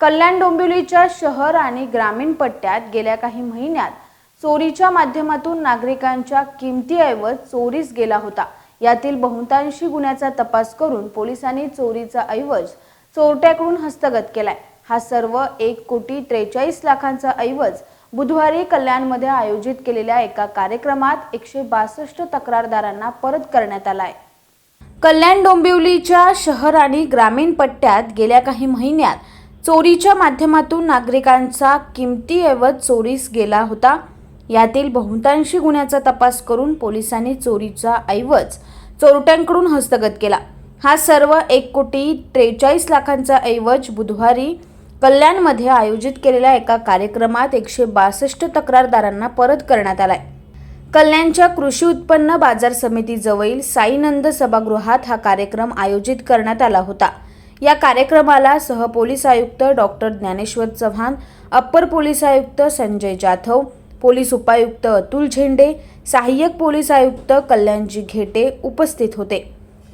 कल्याण डोंबिवलीच्या शहर आणि ग्रामीण पट्ट्यात गेल्या काही महिन्यात चोरीच्या माध्यमातून नागरिकांच्या किमती ऐवज चोरीस गेला होता। यातील बहुतांशी गुन्ह्याचा तपास करून पोलिसांनी चोरीचा ऐवज चोरट्याकडून हस्तगत केलाय। हा सर्व 1,43,00,000 ऐवज बुधवारी कल्याणमध्ये आयोजित केलेल्या एका कार्यक्रमात 162 तक्रारदारांना परत करण्यात आलाय। कल्याण डोंबिवलीच्या शहर आणि ग्रामीण पट्ट्यात गेल्या काही महिन्यात चोरीच्या माध्यमातून नागरिकांचा किमती ऐवज चोरीस गेला होता। यातील बहुतांशी गुन्ह्याचा तपास करून पोलिसांनी चोरीचा ऐवज चोरट्यांकडून हस्तगत केला। हा सर्व 1,43,00,000 ऐवज बुधवारी कल्याणमध्ये आयोजित केलेल्या एका कार्यक्रमात 162 तक्रारदारांना परत करण्यात आलाय। कल्याणच्या कृषी उत्पन्न बाजार समितीजवळील साईनंद सभागृहात हा कार्यक्रम आयोजित करण्यात आला होता। या कार्यक्रमाला सहपोलीस आयुक्त doctor Dnyaneshwar Chavan, upper police आयुक्त संजय जाधव, पोलीस उपायुक्त अतुल झेंडे, सहाय्यक पोलीस आयुक्त कल्याणजी घेटे उपस्थित होते।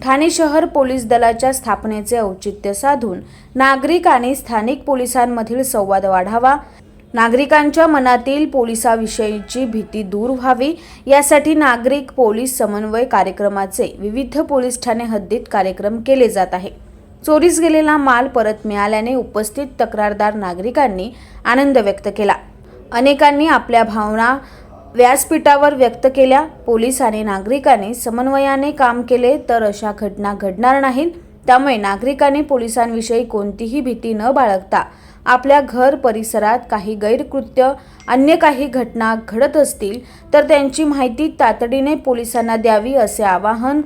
ठाणे शहर पोलीस दलाच्या स्थापनेचे औचित्य साधून नागरिक आणि स्थानिक पोलिसांमधील संवाद वाढावा, नागरिकांच्या मनातील पोलिसाविषयीची भीती दूर व्हावी यासाठी नागरिक पोलीस समन्वय कार्यक्रमाचे विविध पोलीस ठाणे हद्दीत कार्यक्रम केले जात आहे। चोरीस गेलेला माल परत मिळाल्याने उपस्थित तक्रारदार नागरिकांनी आनंद व्यक्त केला। अनेकांनी आपल्या भावना व्यासपीठावर व्यक्त केल्या। पोलीस आणि नागरिकांनी समन्वयाने काम केले तर अशा घटना घडणार नाहीत। त्यामुळे नागरिकांनी पोलिसांविषयी कोणतीही भीती न बाळगता आपल्या घर परिसरात काही गैरकृत्य अन्य काही घटना घडत असतील तर त्यांची माहिती तातडीने पोलिसांना द्यावी असे आवाहन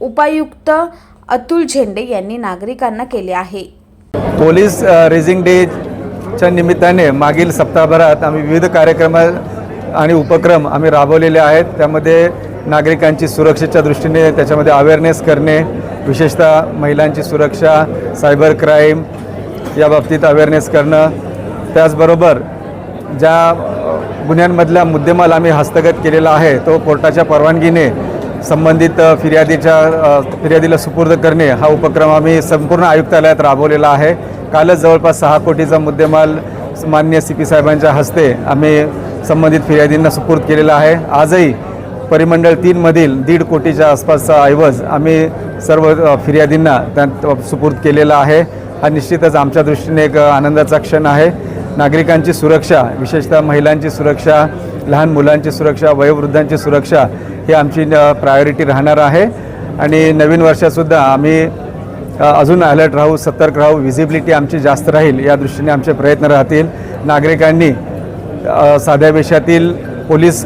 उपायुक्त अतुल झेंडे यांनी नागरिकांना केले आहे। पोलीस रेझिंग डेच्या निमित्ताने मागील सप्ताहभरात आम्ही विविध कार्यक्रम आणि उपक्रम आम्ही राबवलेले आहेत। त्यामध्ये नागरिकांची सुरक्षेच्या दृष्टीने त्याच्यामध्ये अवेअरनेस करणे, विशेषतः महिलांची सुरक्षा, सायबर क्राईम या बाबतीत अवेअरनेस करणं, त्याचबरोबर ज्या गुन्ह्यांमधला मुद्देमाल आम्ही हस्तगत केलेला आहे तो कोर्टाच्या परवानगीने संबंधित फिर्यादीला सुपूर्द करणे हा उपक्रम आम्ही संपूर्ण आयुक्तालयात राबवलेला आहे। कालच जवळपास 6 कोटीचा मुद्देमाल माननीय CP साहेबांच्या हस्ते आम्ही संबंधित फिर्यादींना सुपूर्द केलेला आहे। आजही परिमंडळ 3 मधील 1.5 कोटीच्या आसपासचा ऐवज आम्ही सर्व फिर्यादींना त्यात सुपूर्द केलेला आहे। हा निश्चितच आमच्या दृष्टीने एक आनंदाचा क्षण आहे। नागरिकांची सुरक्षा, विशेषतः महिलांची सुरक्षा, लहान मुलांची सुरक्षा, वयोवृद्धांची सुरक्षा ही आमची प्रायोरिटी राहणार आहे। आणि नवीन वर्षातसुद्धा आम्ही अजून अलर्ट राहू, सतर्क राहू, व्हिजिबिलिटी आमची जास्त राहील या दृष्टीने आमचे प्रयत्न राहतील। नागरिकांनी साध्या वेशातील पोलीस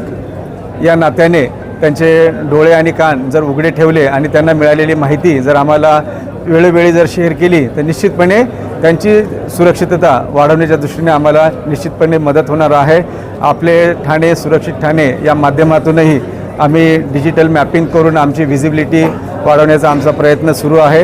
या नात्याने त्यांचे डोळे आणि कान जर उघडे ठेवले आणि त्यांना मिळालेली माहिती जर आम्हाला वेळोवेळी जर शेअर केली तर निश्चितपणे त्यांची सुरक्षितता वाढवण्याच्या दृष्टीने आम्हाला निश्चितपणे मदत होणार आहे। आपले ठाणे सुरक्षित ठाणे या माध्यमातूनही आम्ही डिजिटल मॅपिंग करून आमची व्हिजिबिलिटी वाढवण्याचा आमचा प्रयत्न सुरू आहे।